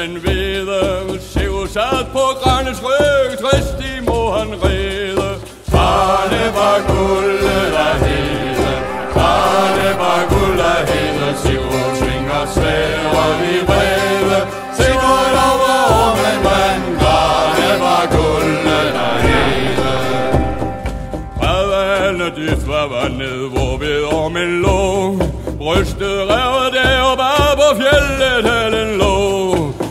den hvide, Siv sad på grænnes ryg, tristig må han rede. Grane var guldet af hede, grane var guld af hede, Sigurd svinger sværet i vrede. Sigurd over ormen vand, grane var guldet af hede. Bredvandet dybt var vandet, hvor ved ormen lå. Brystet revet der og bare på fjellet halen lå.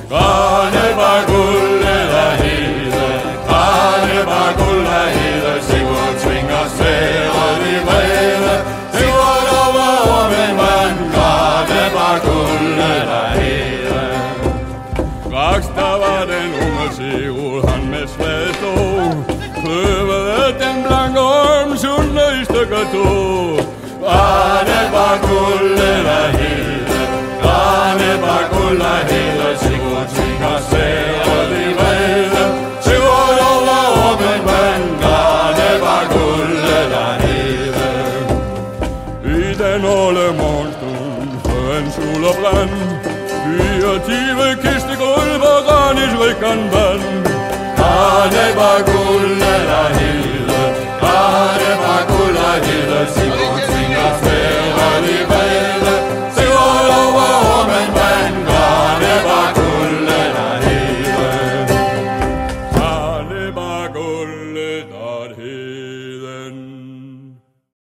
Grane var guldet af hede, grane var guld af hede, Sigurd svinger sværet i vrede. Sigurd over ormen vand, grane var guldet af hede. Straks der var den unge Sigurd, han med sværet stod, kløvede den blanke orm sunde i stykker to. Grane var guldet af hede, grane var guld af hede, Sigurd svinger sværet i vrede. Sigurd over ormen vand, grane var guldet af hede. I den åle morgenstund, frøen sol og brand, 24 kiste guld på granis rikken vand. Grane var guldet af hede, grane var guld af hede,